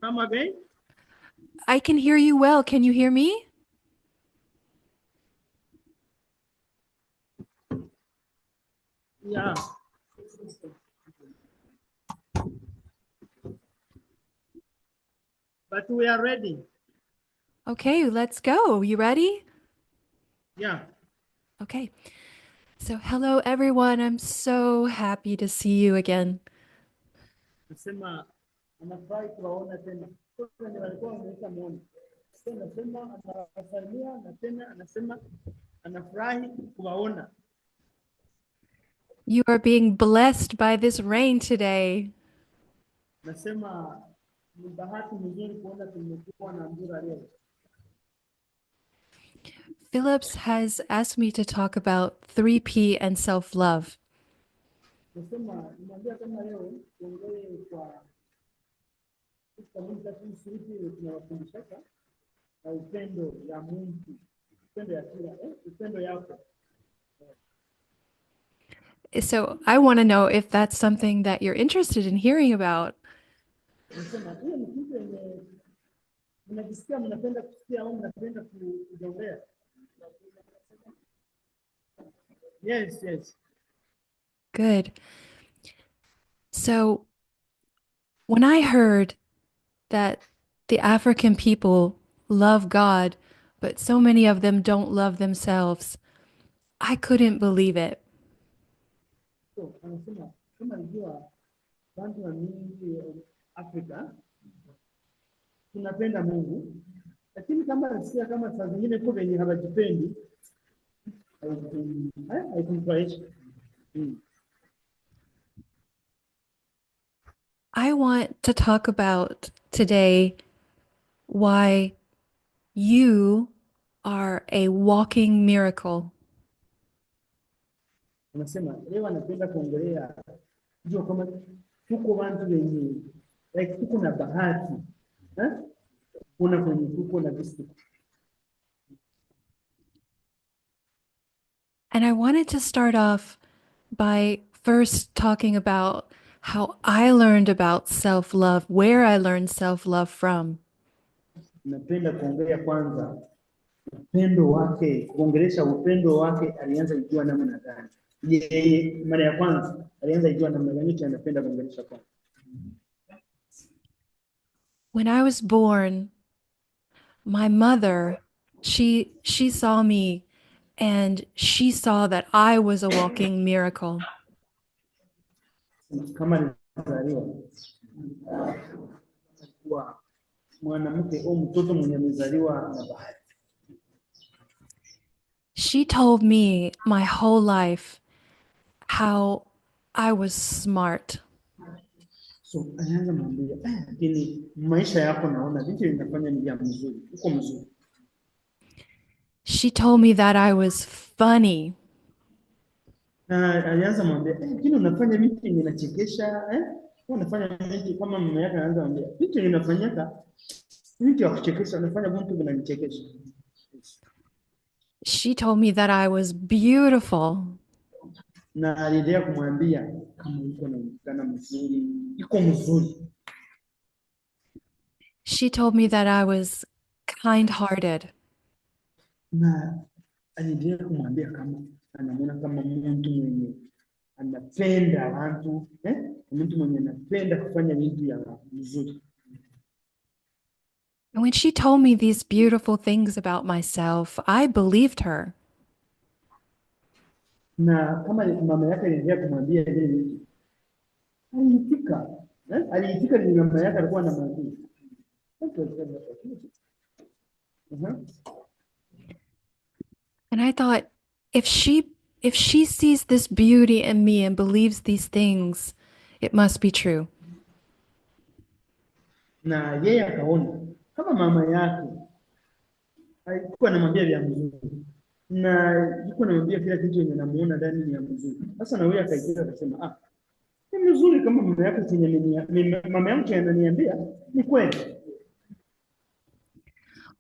Come again? I can hear you well. Can you hear me? Yeah. But we are ready. Okay, let's go. You ready? Yeah. Okay. So, hello everyone. I'm so happy to see you again. Nasema anafurahi kuwaona tena. Kwanza walikuwa wameweka muone. Sasa nasema anawasalimia na tena anasema anafurahi kuwaona. You are being blessed by this rain today. Nasema ni bahati nzuri kuona tumekuwa na mvua leo. Phillips has asked me to talk about 3P and self-love. Nasema niambia kama leo tuongee kwa kabisa kuhusu hivi tunawafundishaka na upendo ya Mungu. Upendo ya kila upendo yako. So, I want to know if that's something that you're interested in hearing about. Nasema hiyo ni kitu yenye mnajisikia mnapenda kusikia au mnapenda kuongea. Yes, yes. Good. So, when I heard that the African people love God, but so many of them don't love themselves, I couldn't believe it. So anasema kama najua watu wa mingi Afrika tunapenda Mungu, lakini kama nasikia kama saa zingine kwa wenye hawajipendi haikumfurahisha. I want to talk about today why you are a walking miracle. Anasema leo anapenda kuongelea jua kama tuko watu wenye like tuko na bahati eh? Kuna kwenye tuko na vitu. And I wanted to start off by first talking about how I learned about self love, where I learned self love from. Napenda kuongelea kwanza upendo wake, kuongelesha upendo wake alianza ijua namna gani. Yeye mara ya kwanza alianza ijua namna gani anapenda kuongelesha kwanza. When I was born, my mother, she saw me and she saw that I was a walking miracle. Kama alizaliwa kwa mwanamke au mtoto mwenye amezaliwa na bahati. She told me my whole life how I was smart. So anaanza mwambia lakini maisha yako naona vitu vinafanya ni jambo mzuri, uko mzuri. She told me that I was funny. Na alianza mwambia lakini unafanya vitu vinachekesha unafanya vitu kama mama yake anaanza mwambia vitu vinafanyika vitu vya kuchekesha, unafanya vitu vinanichekesha. She told me that I was beautiful. Na aliendelea kumwambia kama uko na mkana mzuri, iko mzuri. She told me that I was kind-hearted. Na aliendelea kumwambia kama anamuona kama mtu mwenye anapenda watu mtu mwenye anapenda kufanya vitu ya mzuri. And when she told me these beautiful things about myself, I believed her. Na kama mama yake aliendelea kumwambia vile vitu, aliitika aliitika. Ni mama yake alikuwa anamwambia. And I thought, if she sees this beauty in me and believes these things, it must be true. Na yeye akaona kama mama yake alikuwa anamwambia vya mzuri na alikuwa anamwambia kila kitu yenye namuona ndani ni ya mzuri. Sasa na wewe akaitika akasema ni mzuri kama mama yake chenye mama yangu ananiambia ni kweli.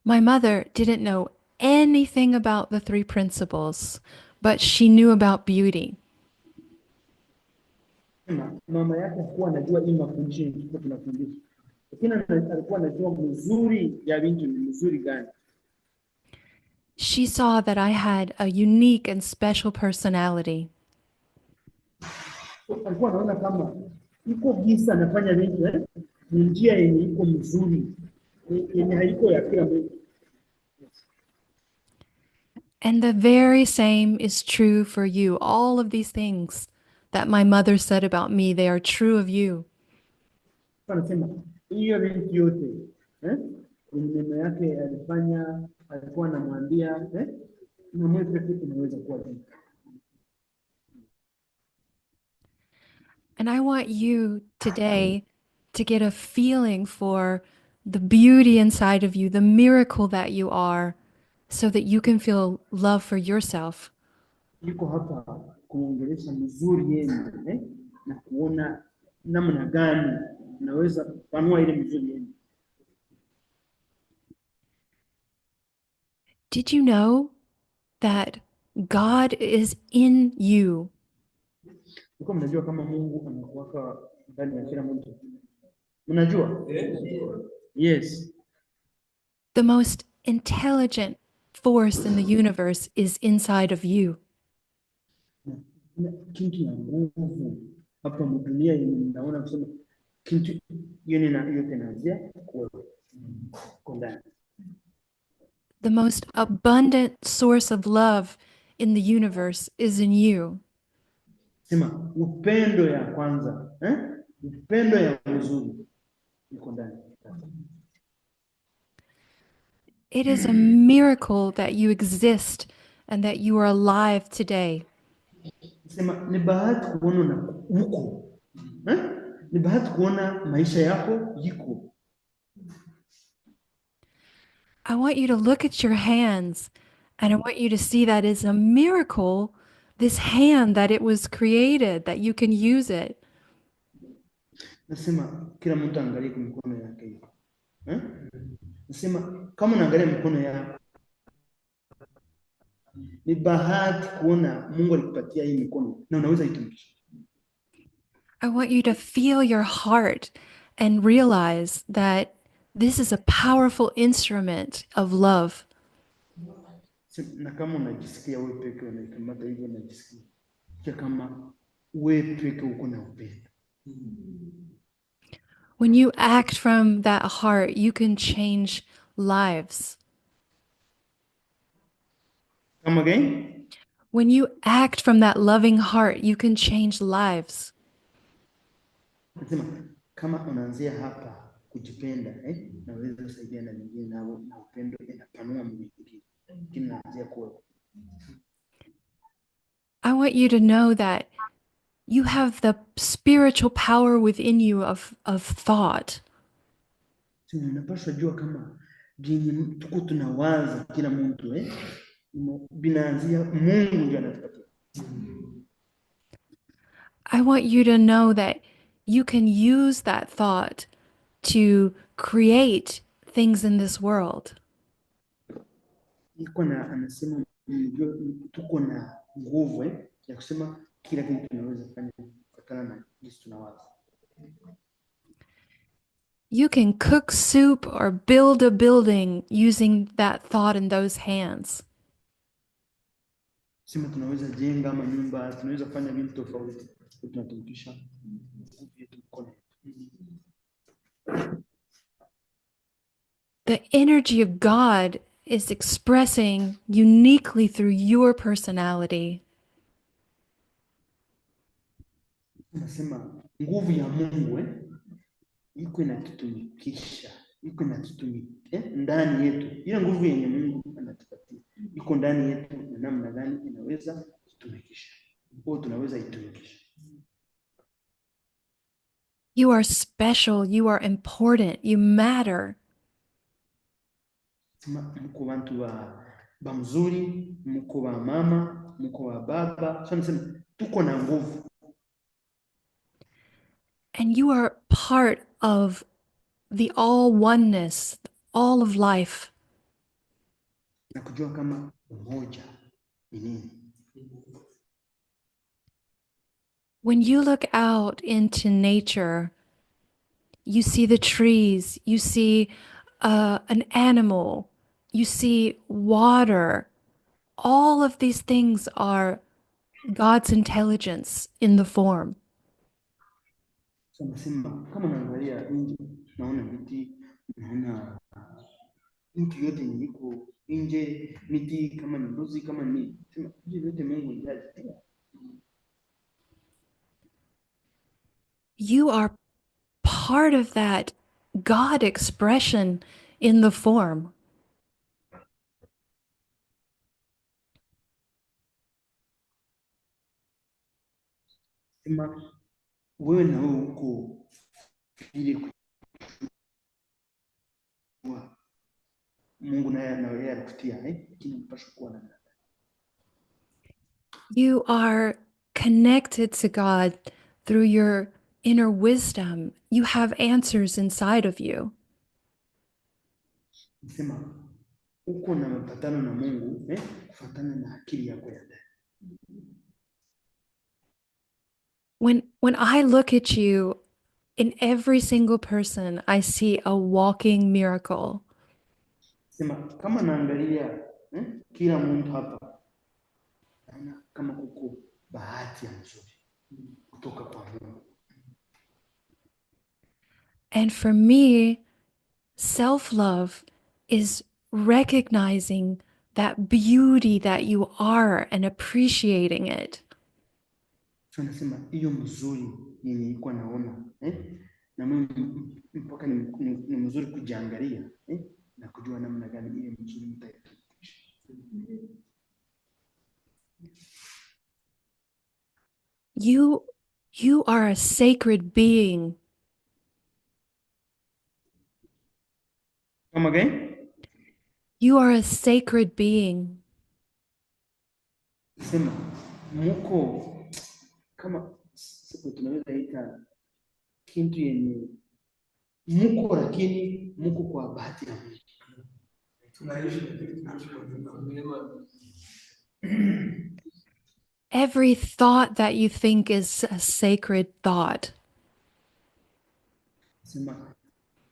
My mother didn't know anything about the three principles, but she knew about beauty. Mama yake hakuwa anajua hii mafundisho tulikuwa tunafundisha, lakini alikuwa anajua mzuri ya bintu ni mzuri gani. She saw that I had a unique and special personality. So, alikuwa anaona kama iko gisa anafanya vitu ni njia yenye iko mzuri, yenye haiko ya kila mtu. And the very same is true for you. All of these things that my mother said about me, they are true of you. Anasema hiyo binti yote kwenye mema yake alifanya, alikuwa anamwambia na mwezi kitu inaweza kuwa hivi. And I want you today to get a feeling for the beauty inside of you, the miracle that you are, so that you can feel love for yourself. Niko hapa kuongelesha mzuri yenu na kuona namna gani naweza kupanua ile mzuri yenu. Did you know that God is in you? Uko mnajua kama Mungu anakuwaka ndani ya kila mtu? Mnajua? Yes. The most intelligent force in the universe is inside of you. Kitu ya nguvu hapa dunia yenye mnaona kusema kitu yeye na yote naanzia kwa ndani. The most abundant source of love in the universe is in you. Sema upendo ya kwanza, upendo ya mzuri iko ndani. It is a miracle that you exist and that you are alive today. Sema ni bahati kuona na huko. Ni bahati kuona maisha yako yiko. I want you to look at your hands and I want you to see that it's a miracle, this hand, that it was created, that you can use it. Nasema kila mtu angalie kwa mikono yake hiyo. Nasema kama unaangalia mikono yako, ni bahati kuona Mungu alikupatia hii mikono na unaweza itumikisha. I want you to feel your heart and realize that this is a powerful instrument of love. Na kama unajisikia wewe peke unakamata hivyo, unajisikia kama wewe peke uko na upendo. When you act from that heart, you can change lives. Come again? When you act from that loving heart, you can change lives. Nasema kama unaanzia hapa kujipenda, naweza kusaidia na wengine nao, na upendo inapanua mwingine. Kinaanzia kwa. I want you to know that you have the spiritual power within you of thought. Tunapaswa jua kama tuko tunawaza kila mtu binaanzia Mungu ndiye anatupatia. I want you to know that you can use that thought to create things in this world. Iko na anasema tuko na nguvu ya kusema kila kitu tunaweza kufanya kutokana na jinsi tunawaza. You can cook soup or build a building using that thought in those hands. Sema tunaweza jenga manyumba, tunaweza fanya vitu tofauti, tunatumikisha nguvu yetu mkono. The energy of God is expressing uniquely through your personality. Nasema nguvu ya Mungu iko inatutumikisha, iko inatutumika ndani yetu. Ile nguvu yenye Mungu anatupatia iko ndani yetu, na namna gani inaweza kutumikisha au tunaweza itumikisha. You are special, you are important, you matter. Mko watu wa mzuri, mko wa mama, mko wa baba. So nasema tuko na nguvu. And you are part of the all oneness, all of life. Na kujua kama umoja ni nini. When you look out into nature, You see the trees, you see an animal, you see water. All of these things are God's intelligence in the form. So nasema kama naangalia nje, naona miti, naona mtu yote yenye iko nje, miti kama ni mbuzi, kama ni sema hivi vyote Mungu alijazi. You are part of that God expression in the form. Sema wewe na wewe uko ili kuwa Mungu naye alikutia lakini unapaswa kuwa na You are connected to God through your inner wisdom. You have answers inside of you. sema uko na mapatano na Mungu kufuatana na akili yako ya ndani. When I look at you, in every single person, I see a walking miracle. Sema kama naangalia kila mtu hapa, naona kama kuko bahati ya nzuri kutoka kwa Mungu. And for me, self-love is recognizing that beauty that you are and appreciating it. So nasema hiyo mzuri yenye iko naona na mimi mpaka ni mzuri kujiangalia na kujua namna gani ile mzuri mtaishi. You are a sacred being. Come again? You are a sacred being. Sema muko kama siku tunaweza ita kitu yenye muko, lakini muko kwa bahati ya Mungu. Every thought that you think is a sacred thought. Sema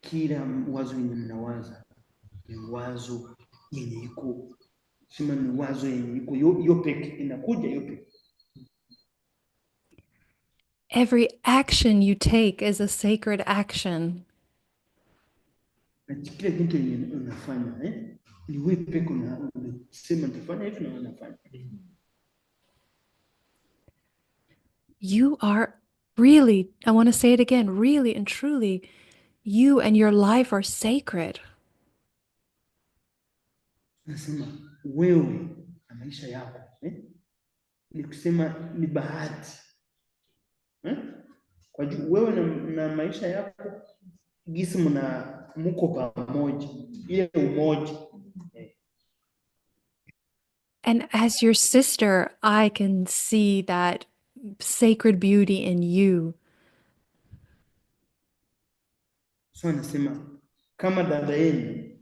kila wazo yenye mnawaza ni wazo yenye iko, sema ni wazo yenye iko yo peke inakuja yo peke. Every action you take is a sacred action. Na kila kitu yenye unafanya ni wewe peke unasema nitafanya hivi na unafanya. You are really, I want to say it again, really and truly, you and your life are sacred. Nasema wewe na maisha yako ni kusema ni bahati kwa juu wewe na maisha yako gisi muko pamoja, ile umoja. And as your sister, I can see that sacred beauty in you. So nasema kama dada yenu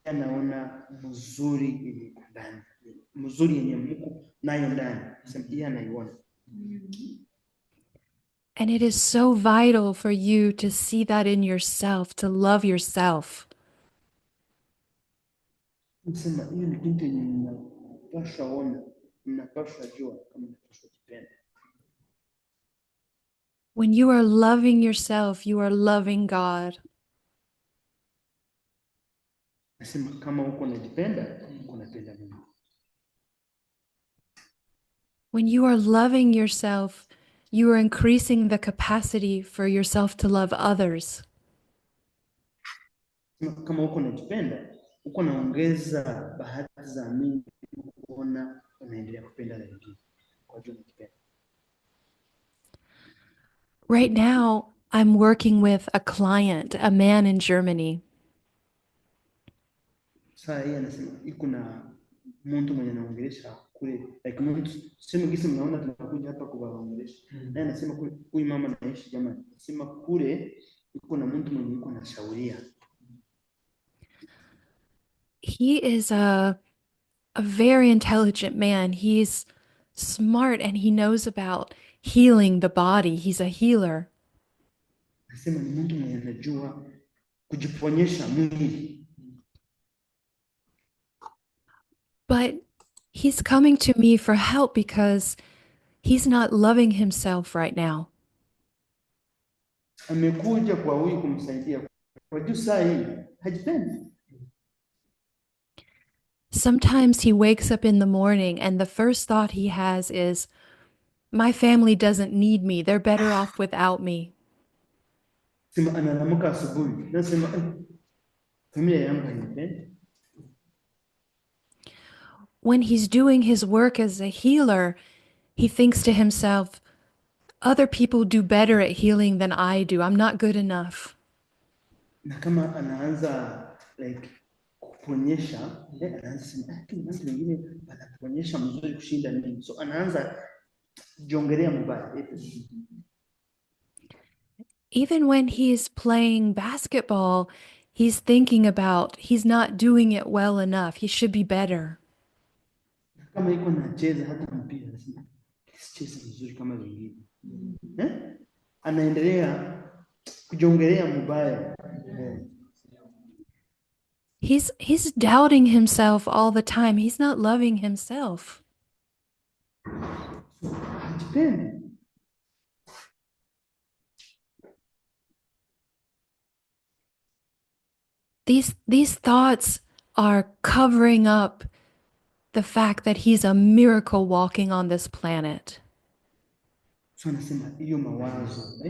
anaona mzuri yenye ndani, mzuri yenye mko nayo ndani, sema yeye anaiona. And it is so vital for you to see that in yourself, to love yourself. Nasema hiyo ni kitu yenye ninapaswa ona, ninapaswa jua kama ninapaswa kupenda. When you are loving yourself, you are loving God. Nasema kama uko unajipenda, uko unapenda Mungu. When you are loving yourself, you are increasing the capacity for yourself to love others. Kama uko unajipenda, uko naongeza bahati za mimi kuona unaendelea kupenda wengine. Kwa hiyo unajipenda. Right now, I'm working with a client, a man in Germany. Sasa yeye anasema iko na mtu mwenye anaongelesha kule, like mtu sema gisi mnaona tunakuja hapa kuwaongelesha. Naye anasema kule huyu mama anaishi jamani. Anasema kule iko na mtu mwenye iko na shauria. He is a very intelligent man. He's smart and he knows about healing the body. He's a healer. Nasema ni Mungu mwenye anajua kujiponyesha mwili. But he's coming to me for help because he's not loving himself right now. Amekuja kwa huyu kumsaidia. Kwa juu saa hii hajipendi. Sometimes he wakes up in the morning and the first thought he has is, my family doesn't need me. They're better off without me. Sema analamuka asubuhi. Nasema familia yangu haipendi. When he's doing his work as a healer, he thinks to himself, other people do better at healing than I do. I'm not good enough. Na kama anaanza like kuponyesha, anaanza sema lakini watu wengine wanaponyesha mzuri kushinda mimi. So anaanza jiongelea mbaya. Even when he's playing basketball, he's thinking about he's not doing it well enough. He should be better. Kama iko nacheza hata mpira anasema sicheze vizuri kama wengine. Anaendelea kujiongelea mbaya. He's doubting himself all the time. He's not loving himself. Hajipendi. These thoughts are covering up the fact that he's a miracle walking on this planet. So anasema hiyo mawazo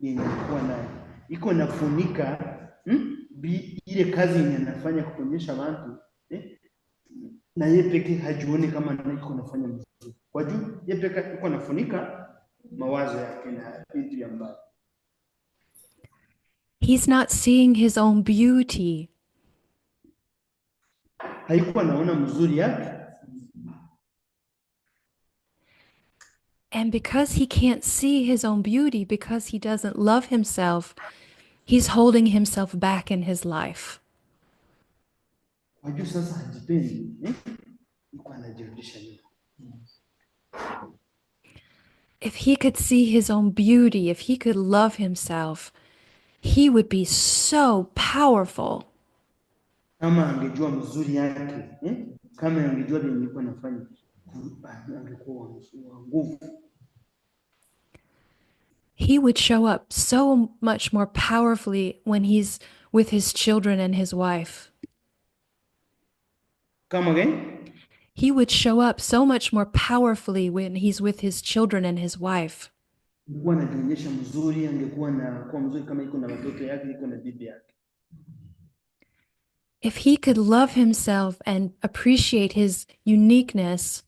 yenye kuwa nayo iko nafunika ile kazi yenye anafanya kuponyesha watu na yeye pekee hajioni kama iko nafanya mzuri. Kwa juu yeye pekee iko nafunika mawazo yake na vitu ya mbali. He's not seeing his own beauty. Haikuwa naona mzuri yake. And because he can't see his own beauty, because he doesn't love himself, he's holding himself back in his life. Kwa juu sasa hajipendi, yuko anajirudisha nyuma. If he could see his own beauty, if he could love himself, he would be so powerful. Kama angejua mzuri yake, kama angejua vile yuko anafanya, angekuwa nguvu. He would show up so much more powerfully when he's with his children and his wife. Come again? He would show up so much more powerfully when he's with his children and his wife. Angekuwa anajionyesha mzuri, angekuwa na kuwa mzuri kama iko na watoto yake, iko na bibi yake. If he could love himself and appreciate his uniqueness,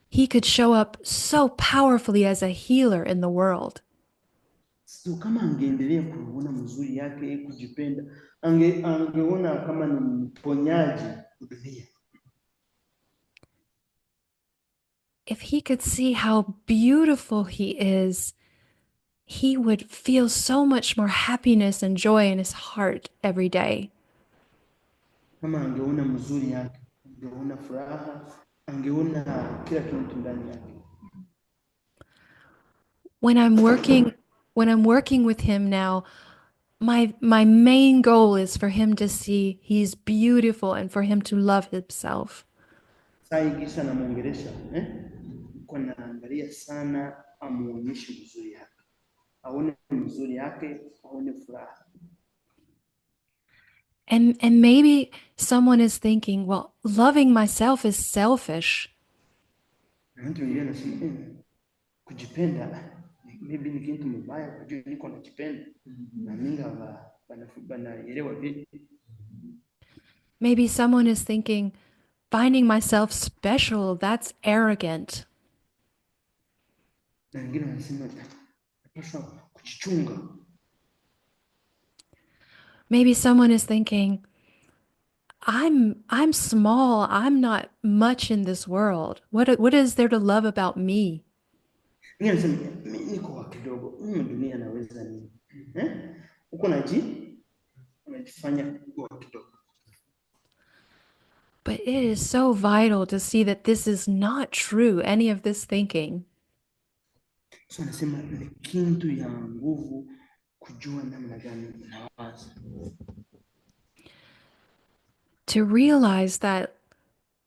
he could show up so powerfully as a healer in the world. So kama angeendelea kuona mzuri yake, kujipenda, angeona kama ni mponyaji dunia. If he could see how beautiful he is, he would feel so much more happiness and joy in his heart every day. Kama angeona mzuri yake, angeona furaha, angeona kila kitu ndani yake. When I'm working with him now, my main goal is for him to see he's beautiful and for him to love himself. Sai kisha namuongelesha, niko naangalia sana amuonyeshe mzuri yake. Aone mzuri yake, aone furaha. And maybe someone is thinking, well, loving myself is selfish. Mtu yeye anasema kujipenda maybe ni kitu mbaya, kujua niko najipenda na minga banaelewa vipi. Maybe someone is thinking, finding myself special, that's arrogant. Na wengine wanasema napaswa kujichunga. Maybe someone is thinking, I'm small, I'm not much in this world. What is there to love about me? Wengine wanasema mimi niko wa kidogo, dunia naweza nini? Uko unajifanya wa kidogo. But it is so vital to see that this is not true, any of this thinking. So nasema ni kitu ya nguvu kujua namna gani unawaza. To realize that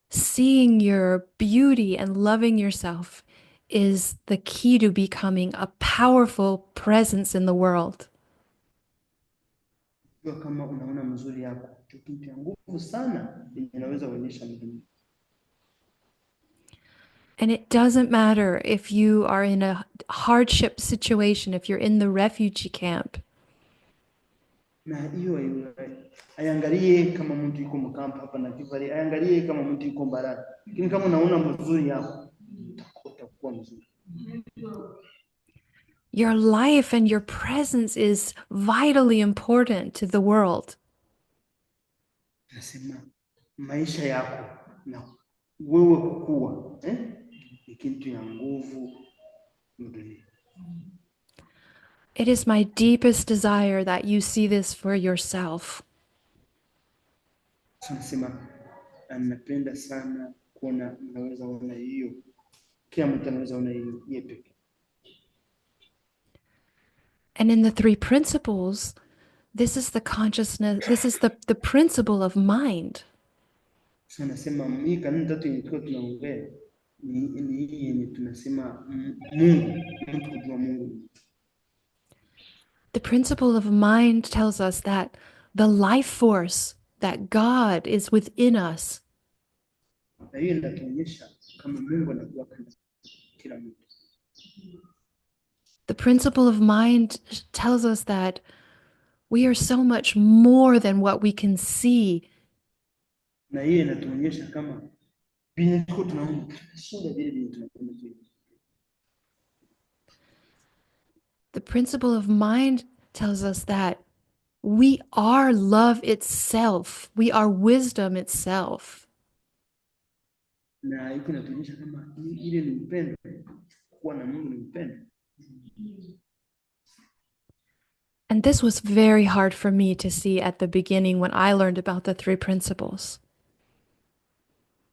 seeing your beauty and loving yourself is the key to becoming a powerful presence in the world. Jua kama unaona mzuri yako, kitu cha nguvu sana inaweza kuonyesha mdunia. And it doesn't matter if you are in a hardship situation, if you're in the refugee camp. Na hiyo aiangalie kama mtu yuko mkampa hapa Nakivale, aiangalie kama mtu yuko Mbarali. Lakini kama unaona mzuri yako, utakuwa mzuri. Your life and your presence is vitally important to the world. Nasema maisha yako na wewe kukua, ni kitu ya nguvu mdunia. It is my deepest desire that you see this for yourself. Nasema anapenda sana kuona unaweza ona hiyo. Kila mtu anaweza ona hiyo pekee. And in the three principles, this is the consciousness, this is the principle of mind. So nasema hii kanuni tatu yenye tunaongea ni hii yenye tunasema Mungu, mtu kujua Mungu. The principle of mind tells us that the life force, that God is within us. Na hiyo inatuonyesha kama Mungu anakuwa katika kila mtu. The principle of mind tells us that we are so much more than what we can see. Na hiyo inatuonyesha kama bila tunaona shida vile tunaona. The principle of mind tells us that we are love itself. We are wisdom itself. Na iko inatuonyesha kama ile ni upendo, kuwa na Mungu ni upendo. And this was very hard for me to see at the beginning when I learned about the three principles.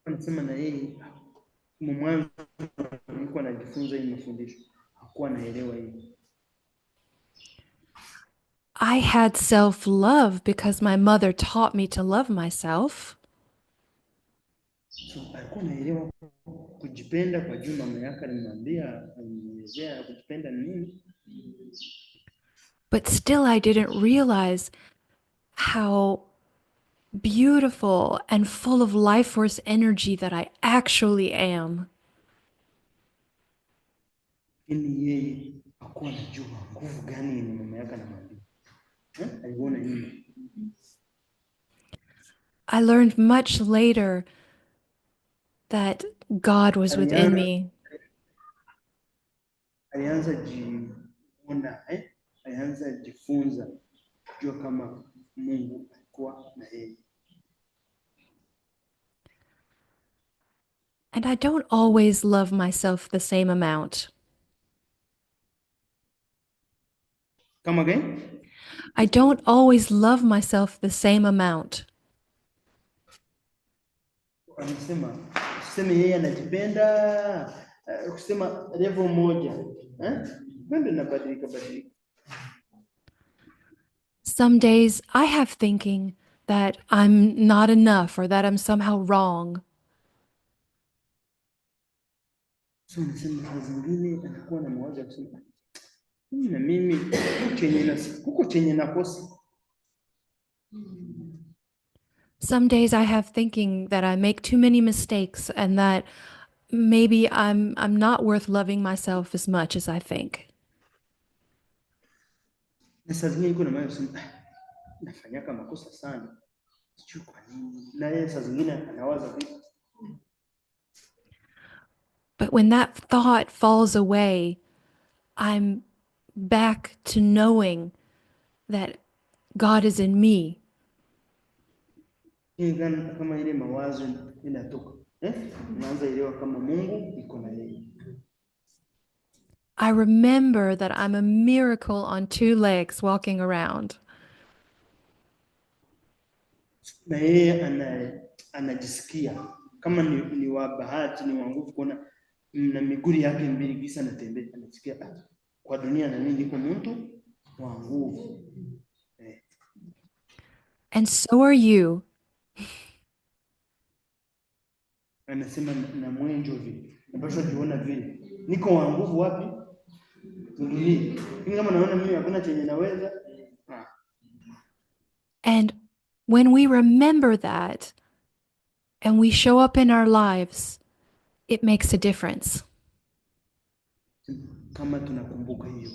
Anasema na yeye mwanzo alikuwa anajifunza hii mafundisho, hakuwa anaelewa hii. I had self-love because my mother taught me to love myself. So alikuwa anaelewa kujipenda kwa juu mama yake alimwambia, alimwelezea kujipenda ni nini. But still I didn't realize how beautiful and full of life force energy that I actually am. Ini yeye hakuwa anajua nguvu gani yenye mama yake anamwambia. Aliona nini? I learned much later that God was within me. Alianza jiona, alianza jifunza kujua kama Mungu alikuwa na yeye. And I don't always love myself the same amount. Come again? I don't always love myself the same amount. Anasema yeye anajipenda kusema level moja, Kwenda inabadilika. Some days I have thinking that I'm not enough or that I'm somehow wrong. So anasema zingine anakuwa na mawazo ya kusema na mimi huko chenye nakosa. Some days I have thinking that I make too many mistakes and that maybe I'm not worth loving myself as much as I think. Na saa zingine niko na mawazo kusema nafanyaka makosa sana. Sijui kwa nini. Na yeye saa zingine anawaza vipi. But when that thought falls away, I'm back to knowing that God is in me. Kama ile mawazo inatoka, unaanza elewa kama Mungu iko na yeye. I remember that I'm a miracle on two legs walking around. Na yeye anajisikia kama ni wa bahati, ni wa nguvu kuona na miguu yake mbili kisa anatembea, anasikia kwa dunia na mimi niko mtu kwa nguvu. And so are you. Anasema na mwenjo vile. Napaswa jiona vile. Niko wa nguvu wapi? Dunia. Kama naona mimi hakuna chenye naweza. And when we remember that and we show up in our lives, it makes a difference. Kama tunakumbuka hiyo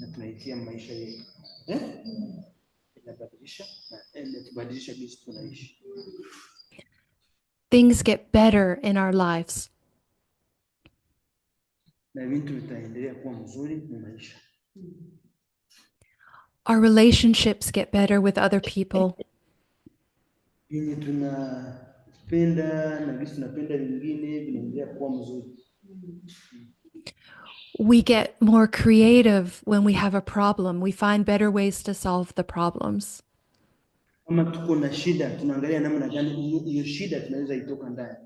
na tunaitia maisha yetu. Inabadilisha na inatubadilisha jinsi tunaishi. Things get better in our lives. Na vitu vitaendelea kuwa mzuri mu maisha. Our relationships get better with other people. Yenye tunapenda na jinsi tunapenda wengine vinaendelea kuwa mzuri. We get more creative when we have a problem. We find better ways to solve the problems. Kama tuko na shida, tunaangalia namna gani hiyo shida tunaweza itoka ndani.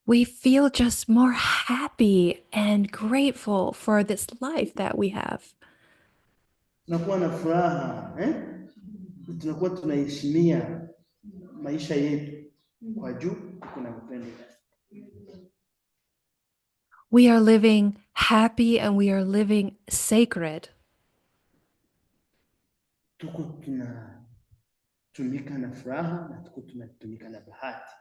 We feel just more happy and grateful for this life that we have. Tunakuwa na furaha, tunakuwa tunaheshimia maisha yetu kwa juu kuna upendo. We are living happy and we are living sacred. Tuko tunatumika na furaha na tuko tunatumika na bahati.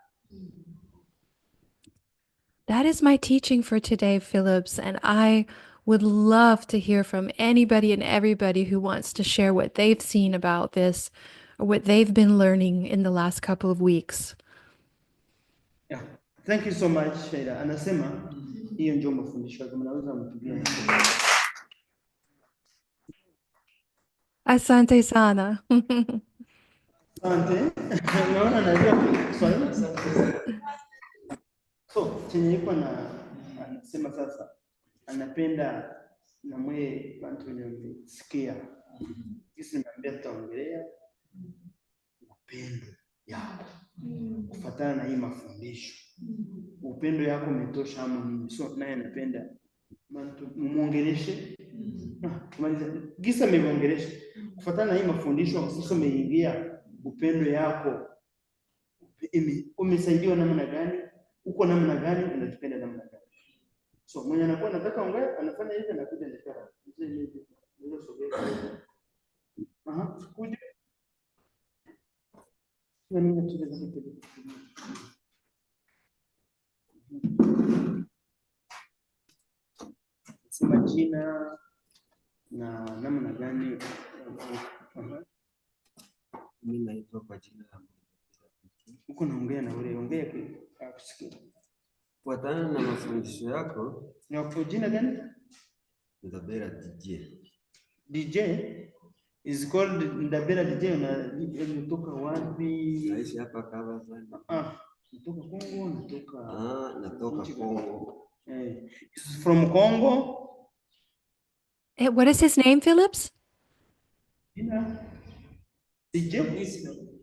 That is my teaching for today, Philips, and I would love to hear from anybody and everybody who wants to share what they've seen about this or what they've been learning in the last couple of weeks. Yeah. Thank you so much, Shailia. Anasema hiyo ndio mafundisho kama naweza mpigia. Asante sana. Asante. Naona najua Swahili. So, chenye iko na anasema sasa anapenda na mwe watu wamesikia. Kisi niambia tutaongelea upendo yako. Kufuatana na hii mafundisho. Upendo yako umetosha ama nini? So naye anapenda mtu muongeleshe. Tumaliza. Gisa meongelesha. Kufuatana na hii mafundisho sasa umeingia upendo yako. Umesaidiwa namna gani? Uko namna gani? Unatupenda namna gani? So mwenye anakuwa anataka ongea anafanya hivi na kuja ndekara. Ndio sogea. Kuja. Nani anacheza kitu? Sema jina na namna gani? Mimi naitwa kwa jina la uko naongea na ule ongea kusikia. Kufuatana na mafundisho yako, ni kwa jina gani? Ndabera DJ. DJ is called Ndabera DJ. Na unatoka wapi? Naishi hapa Kabazana. Natoka Kongo, natoka Kongo. Is from Congo. What is his name, Philips? DJ.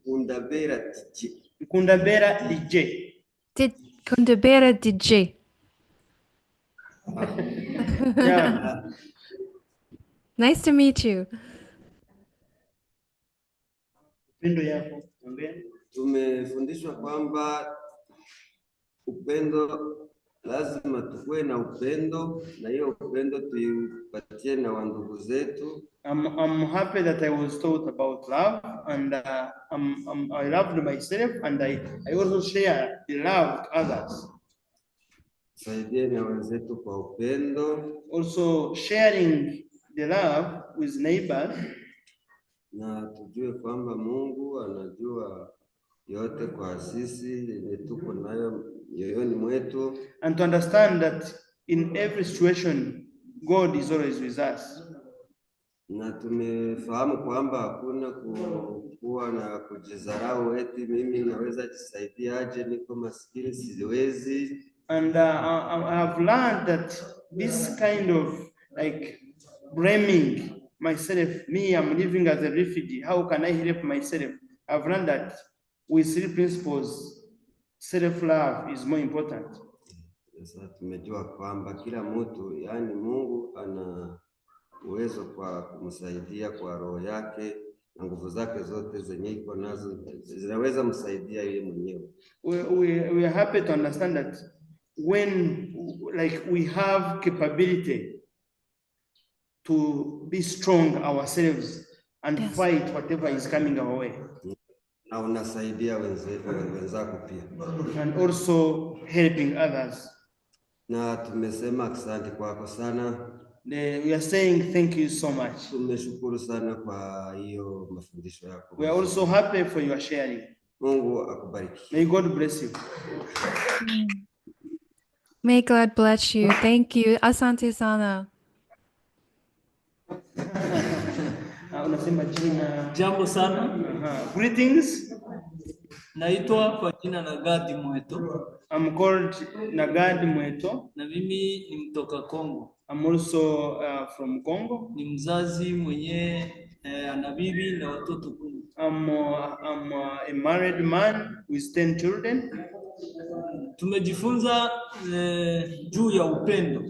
Kundabera DJ. Kundabera DJ. Kundabera DJ. Yeah. Nice to meet you. Upendo yako, tumefundishwa kwamba upendo lazima tukue na upendo, na hiyo upendo tuipatie na wandugu zetu. I'm happy that I was taught about love, and I loved myself, and I also share the love with others. Saidie na wenzetu kwa upendo. Also sharing the love with neighbors. Na tujue kwamba Mungu anajua yote kwa sisi yenye tuko nayo yoyoni mwetu. And to understand that in every situation God is always with us. Na tumefahamu kwamba hakuna kuwa na kujizarau eti mimi naweza jisaidia aje, niko maskini siwezi. And I have learned that this kind of like blaming myself, me, I'm living as a refugee, how can I help myself? I've learned that with 3 principles, self-love is more important. Sasa tumejua kwamba kila mtu, yani Mungu uwezo kwa kumsaidia kwa roho yake na nguvu zake zote zenye iko nazo zinaweza msaidia yeye mwenyewe. We are happy to understand that when like we have capability to be strong ourselves and fight whatever is coming our way. Na unasaidia wenzako pia. And also helping others. Na tumesema asante kwako sana. We are saying thank you so much. Tumeshukuru sana kwa hiyo mafundisho yako. We are also happy for your sharing. Mungu akubariki. May God bless you. May God bless you. Thank you. Asante sana. Unasema jina. Jambo sana. Greetings. Naitwa kwa jina Nagadi Mweto. I'm called Nagadi Mweto. Na mimi ni mtoka Kongo. I'm also from Congo. Ni mzazi mwenye ana bibi na watoto 10. I'm a married man with 10 children. Tumejifunza juu ya upendo.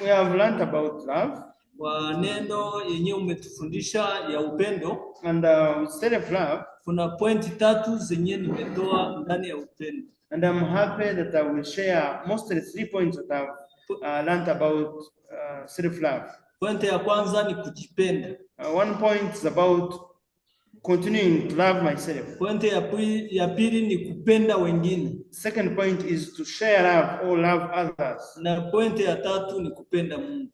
We have learned about love. Kwa neno yenye umetufundisha ya upendo. And instead of love, kuna pointi 3 zenye nimetoa ndani ya upendo. And I'm happy that I will share mostly 3 points that I've learned about self-love. Pointi ya kwanza ni kujipenda. One point is about continuing to love myself. Pointi ya pili ni kupenda wengine. Second point is to share love or love others. Na pointi ya 3 ni kupenda Mungu.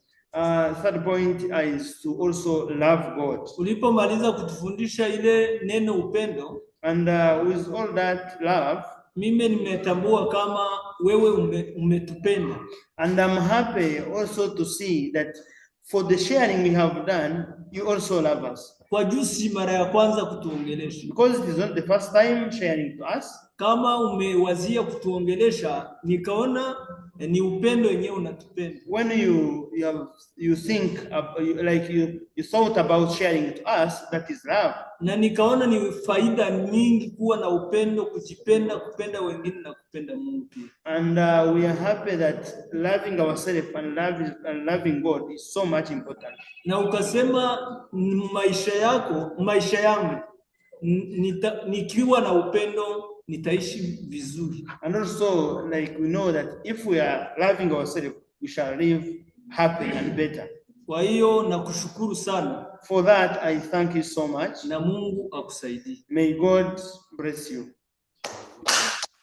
Third point is to also love God. Ulipomaliza kutufundisha ile neno upendo, and with all that love, mimi nimetambua kama wewe umetupenda. And I'm happy also to see that for the sharing we have done, you also love us. Kwa juzi mara ya kwanza kutuongelesha. Because it is not the first time sharing to us. Kama umewazia kutuongelesha, nikaona ni upendo yenyewe unatupenda. When you think like you thought about sharing to us, that is love. Na nikaona ni faida nyingi kuwa na upendo, kujipenda, kupenda wengine na kupenda Mungu pia. And we are happy that loving ourselves and loving God is so much important. Na ukasema maisha yangu nikiwa na upendo nitaishi vizuri. And also, like, we know that if we are loving ourselves, we shall live happy and better. Kwa hiyo nakushukuru sana. For that, I thank you so much. Na Mungu akusaidie. May God bless you.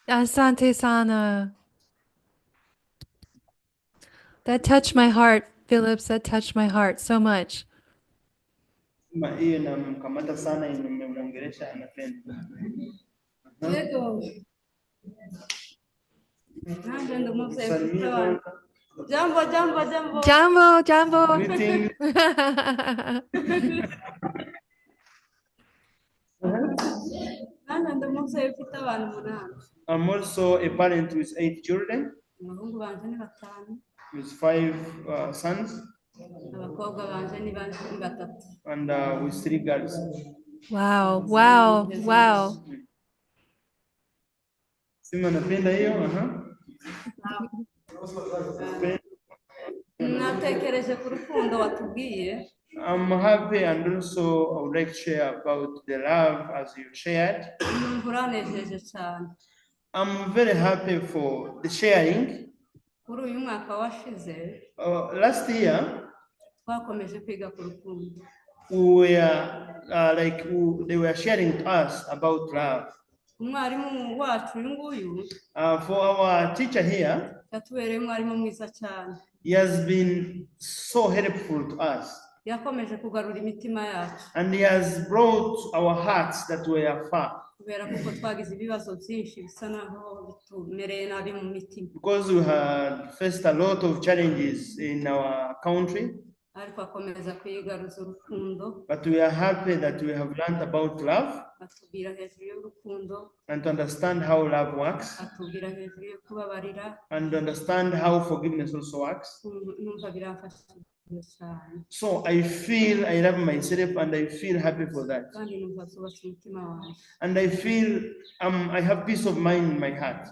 Asante sana. That touched my heart, Philips. That touched my heart so much. Jambo. I'm also a parent with 8 children. With 5 sons. And with 3 girls. Wow. Napenda hiyo, natekereje ku rukundo watubwiye. I'm happy and also I would like to share about the love as you shared. I'm very happy for the sharing. Kuri uyu mwaka washize, last year, twakomeje kwiga ku rukundo. They were sharing to us about love. Umwarimu wacu uyu nguyu, for our teacher here, yatubereye umwarimu mwiza cyane. He has been so helpful to us. Yakomeje kugarura imitima yacu. And he has brought our hearts that were far. Kubera kuko twagize ibibazo byinshi bisa naho bitumereye nabi mu mitima. Because we had faced a lot of challenges in our country. Ariko akomeza kwigaruza urukundo. But we are happy that we have learned about love. Atubwira hejuru y'urukundo. And to understand how love works. Atubwira hejuru yo kubabarira. And to understand how forgiveness also works. Numva biramfasha. So I feel I love myself and I feel happy for that. And I feel I have peace of mind in my heart.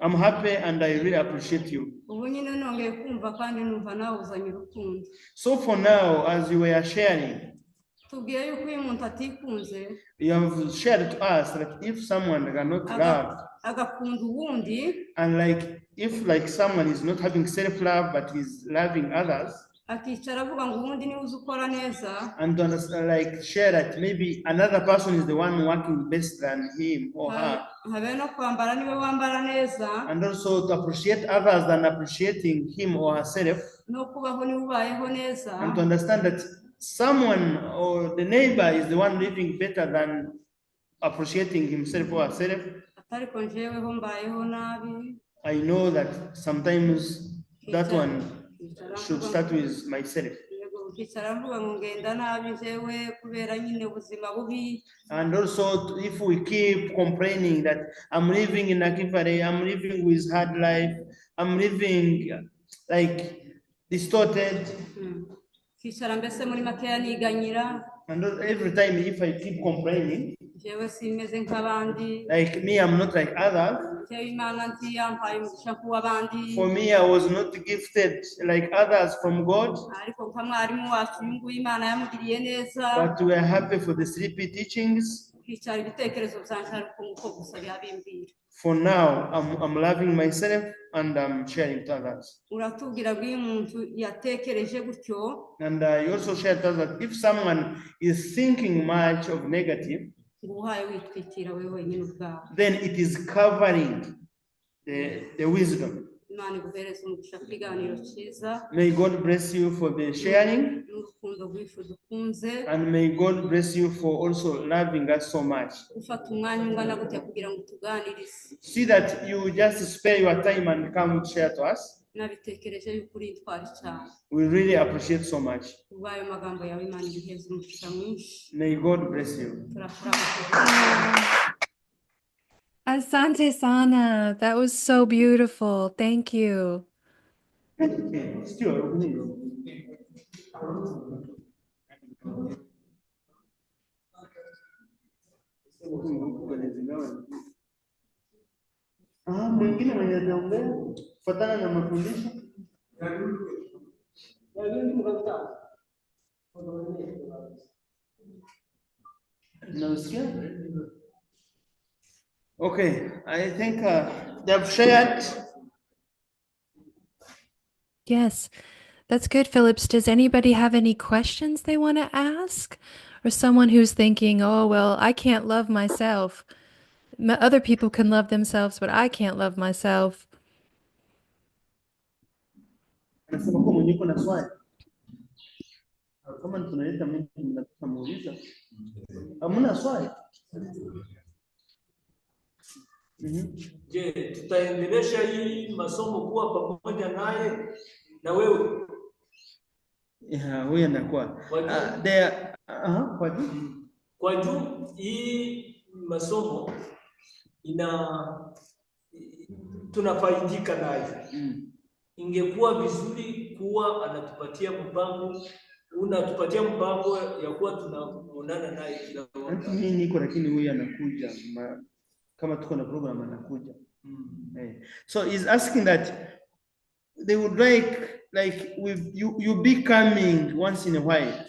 I'm happy and I really appreciate you. ubu nyine nongeye kumva kandi numva nawe uzanye urukundo. So for now, as you were sharing, Tubwiye yuko uyu muntu atikunze you have shared to us that if someone cannot love, agakunda uwundi, and like if like someone is not having self-love but is loving others, akicara avuga ngo uwundi niwe uzi ukora neza, and to understand, like share that maybe another person is the one working best than him or her, habe no kwambara niwe wambara neza, and also to appreciate others than appreciating him or herself, no kubaho niwe ubayeho neza, and to understand that someone or the neighbor is the one living better than appreciating himself or herself. atariko njyeweho mbayeho nabi. I know that sometimes that one should start with myself. Ukicara mvuga ngo ngenda nabi njyewe kubera nyine ubuzima bubi. And also, if we keep complaining that I'm living in Nakivale, I'm living with hard life, I'm living like distorted. Kicara mbese muri makeya niganyira. And every time if I keep complaining, njyewe simeze nk'abandi. like me, I'm not like others. Njyewe Imana ntiyampaye umugisha nk'uw'abandi. For me, I was not gifted like others from God. Ariko nka mwarimu wacu uyu nguyu Imana yamugiriye neza. But we are happy for the 3P teachings. Kicara ibitekerezo byanjye ariko nguko gusa byabimbwira. For now, I'm loving myself and I'm sharing to others. Uratubwira bw'uyu muntu yatekereje gutyo. And I also shared to others that if someone is thinking much of negative, then it is covering the wisdom. May God bless you for the sharing, and may God bless you for also loving us so much. See that you just spare your time and come share to us. We really appreciate so much. May God bless you. Asante sana. That was so beautiful. Thank you. Mwingine mwenye ataongea kufuatana na mafundisho. Okay, I think they've shared. Yes, that's good, Philips. Does anybody have any questions they want to ask? Or someone who's thinking, oh, well, I can't love myself. Other people can love themselves, but I can't love myself. Je, tutaendelesha hii masomo kuwa pamoja naye na wewe? Huyu anakuwa kwa juu hii masomo tunafaidika naye. Ingekuwa vizuri kuwa anatupatia mpango, unatupatia mpango ya kuwa tunaonana naye kila wakati. Mimi niko lakini huyu anakuja kama tuko na program anakuja. So he's asking that they would like with you be coming once in a while.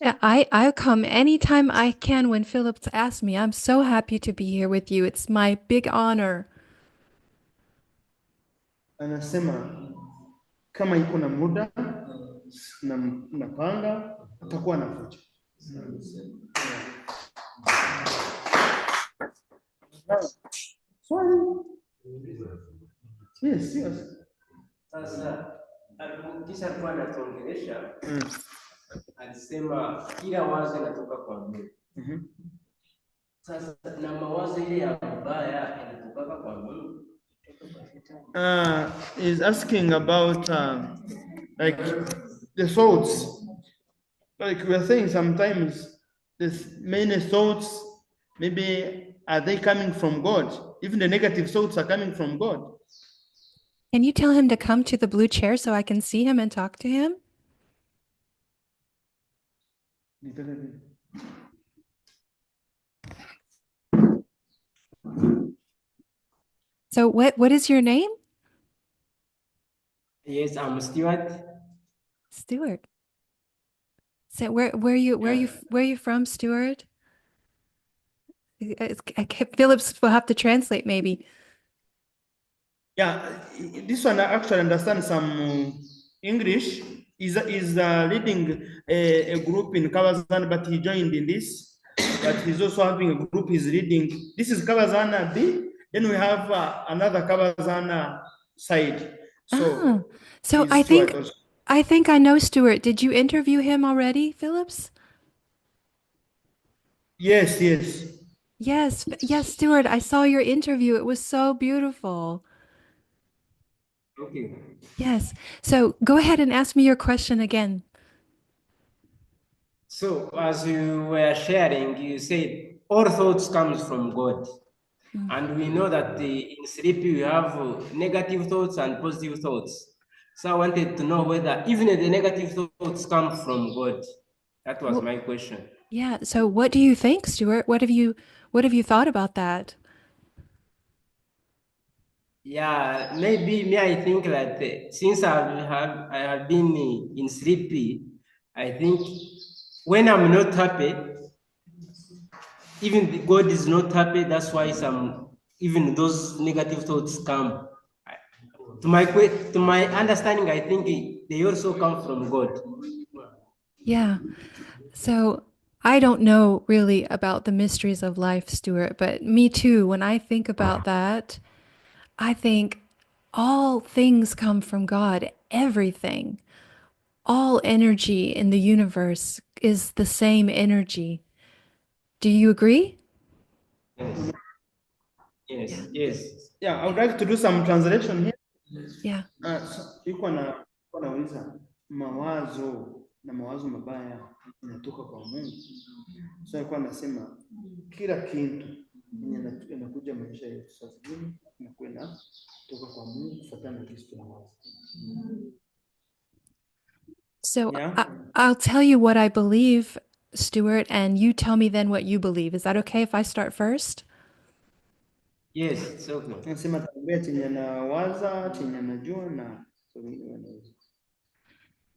Yeah, I come anytime I can when Philips asks me. I'm so happy to be here with you. It's my big honor. Anasema kama iko na muda na napanga atakuwa anakuja. Sorry. Yes. Sasa kisha alikuwa anatuongelesha, alisema kila wazo linatoka kwa Mungu. Sasa na mawazo ile ya mbaya yanatoka kwa Mungu. Is asking about like the thoughts. Like we are saying sometimes there's many thoughts, maybe are they coming from God? Even the negative thoughts are coming from God. Can you tell him to come to the blue chair so I can see him and talk to him? So what is your name? Yes, I'm Stuart. Stuart. So where you from, Stuart? Phillips will have to translate maybe. Yeah, this one I actually understand some English. Is leading a group in Kabazana, but he joined in this. But he's also having a group. He's leading. This is Kabazana B. Then we have another Kabazana side. So So he's Stuart also. I think I know Stuart. Did you interview him already, Phillips? Yes, yes. Yes, Stuart. I saw your interview. It was so beautiful. Okay. Yes. So go ahead and ask me your question again. So as you were sharing, you said all thoughts comes from God. And we know that in sleep we have negative thoughts and positive thoughts. So I wanted to know whether even the negative thoughts come from God. That was my question. Yeah. So what do you think, Stuart? What have you thought about that? Yeah, maybe me. I think that since I have been in sleepy, I think when I'm not happy, even God is not happy. That's why even those negative thoughts come. To my understanding, I think they also come from God. Yeah. So I don't know really about the mysteries of life, Stuart, but me too. When I think about that, I think all things come from God, everything. All energy in the universe is the same energy. Do you agree? Yes, yes, yes. Yeah, I would like to do some translation here. Yeah. Yuko nauliza mawazo mabaya yanatoka kwa Mungu. So alikuwa anasema kila kitu inakuja maisha yetu sasa hivi inakwenda kutoka kwa Mungu kufuatana na Kristo na wazo. So Yeah. I'll tell you what I believe, Stuart, and you tell me then what you believe. Is that okay if I start first? Yes, it's okay. Anasema taambia chenye nawaza, chenye najua na so wengine wanaweza.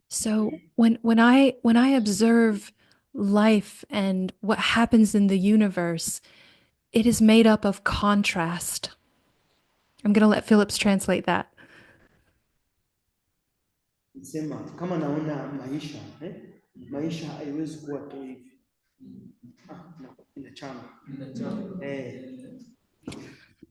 So when I observe life and what happens in the universe, it is made up of contrast. I'm going to let Phillips translate that. Sema kama naona maisha haiwezi kuwa tu hivi. Inachanga.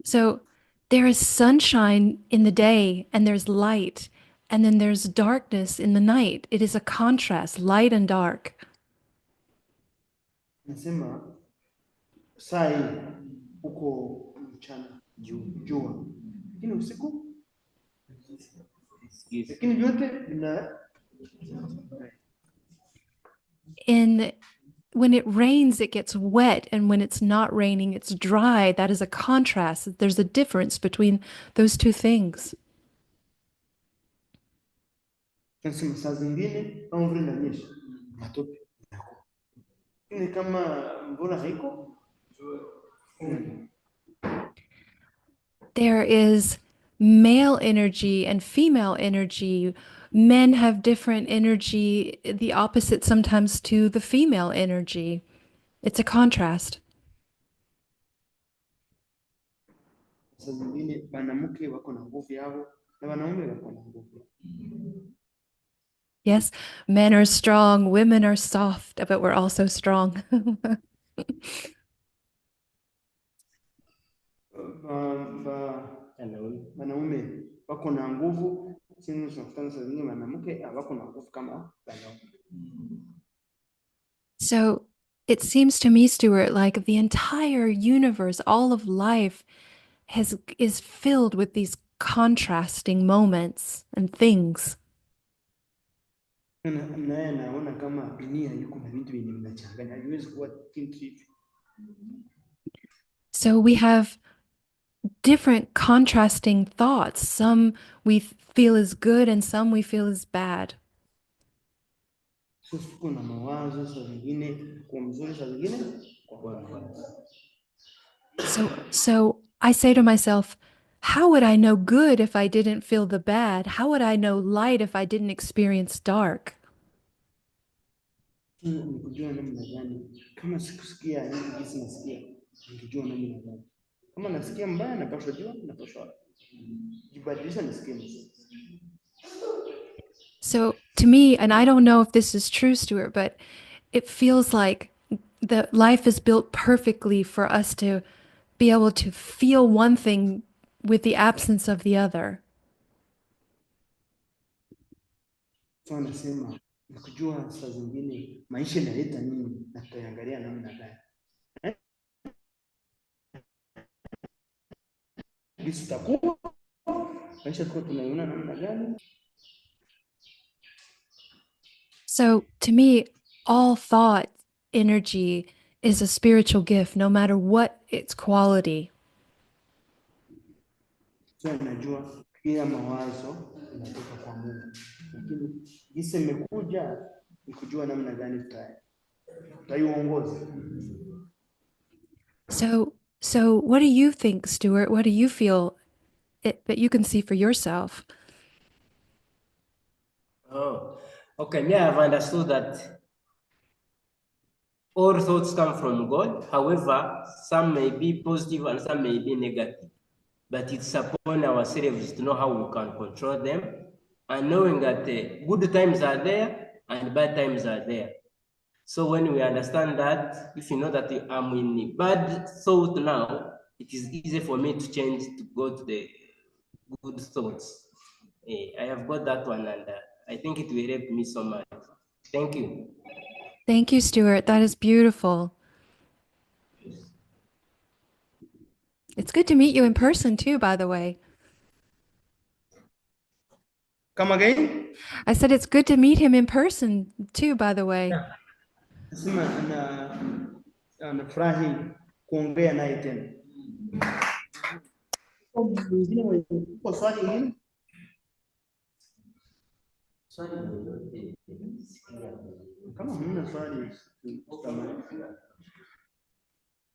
So there is sunshine in the day and there's light, and then there's darkness in the night. It is a contrast, light and dark. Nasema saa hii uko mchana jua. Lakini usiku lakini vyote vina When it rains, it gets wet, and when it's not raining, it's dry. That is a contrast. There's a difference between those two things. nasema saa zingine kama vile inanyesha matope yako. Lakini kama mvua haiko There is male energy and female energy. Men have different energy, the opposite sometimes to the female energy. It's a contrast. saa zingine wanawake wako na nguvu yao na wanaume wako na nguvu. Yes, men are strong, women are soft, but we're also strong. Wanaume wako na nguvu, sisi tunakutana saa zingine wanawake hawako na nguvu kama wanaume. So it seems to me, Stuart, like the entire universe, all of life is filled with these contrasting moments and things. Naye naona kama dunia yuko na vitu vyenye vinachanganya, haiwezi kuwa kitu hivi. So we have different contrasting thoughts. Some we feel is good and some we feel is bad. So tuko na mawazo saa zingine kwa mzuri, saa zingine kwa mbaya. So I say to myself, How would I know good if I didn't feel the bad? How would I know light if I didn't experience dark? Ni kujua namna gani. Kama sikusikia hivi jinsi nasikia, nikijua namna gani. Kama nasikia mbaya, napaswa jua, napaswa jibadilisha nisikie mzuri. So to me, and I don't know if this is true, Stuart, but it feels like the life is built perfectly for us to be able to feel one thing with the absence of the other. So anasema ni kujua saa zingine maisha inaleta nini na tutaangalia namna gani. Bisi tutakuwa maisha tuko tunaiona namna gani. So to me, all thought energy is a spiritual gift, no matter what its quality. So najua kila mawazo inatoka kwa Mungu, lakini jinsi imekuja ni kujua namna gani tutaiongoza. So what do you think, Stuart? What do you feel that you can see for yourself? Oh, okay. Me, I've understood that all thoughts come from God. However, some may be positive and some may be negative. But it's upon ourselves to know how we can control them, and knowing that good times are there and bad times are there. So when we understand that, if you know that I'm in bad thought now, it is easy for me to change to go to the good thoughts. I have got that one, and I think it will help me so much. Thank you. Thank you, Stuart. That is beautiful. It's good to meet you in person too, by the way. Come again? I said it's good to meet him in person too, by the way. Nasema anafurahi kuongea naye tena. Mwingine mwenye swali hili? Kama hamna swali.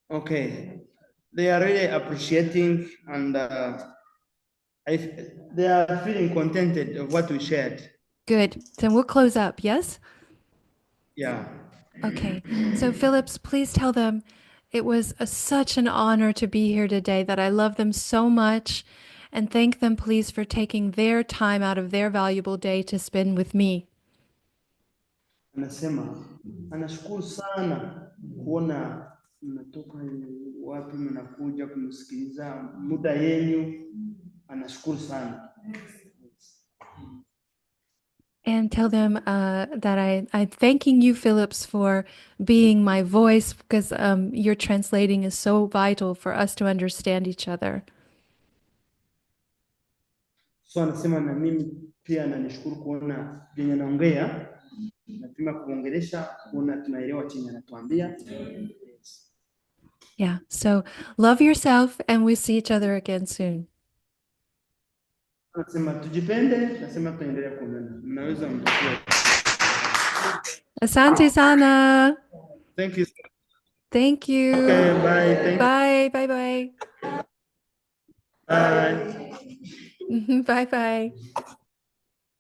Okay. They are really appreciating and they are feeling contented of what we shared. Good. Then we'll close up, yes? Yeah. Okay. So Philips, please tell them it was such an honor to be here today, that I love them so much, and thank them please for taking their time out of their valuable day to spend with me. Anasema anashukuru sana kuona mnatoka wapi mnakuja kumsikiliza muda yenu. Anashukuru sana. And tell them that I'm thanking you, Philips, for being my voice, because your translating is so vital for us to understand each other. So anasema na mimi pia nanishukuru kuona venye naongea, napima kuongelesha, kuona tunaelewa chenye anatuambia. Yeah, so love yourself and we'll see each other again soon. Anasema tujipende, nasema tuendelea kuonana. Mnaweza mtakuwa. Asante sana. Thank you. Thank you. Okay, bye. Bye, bye, bye. Bye. Bye, bye.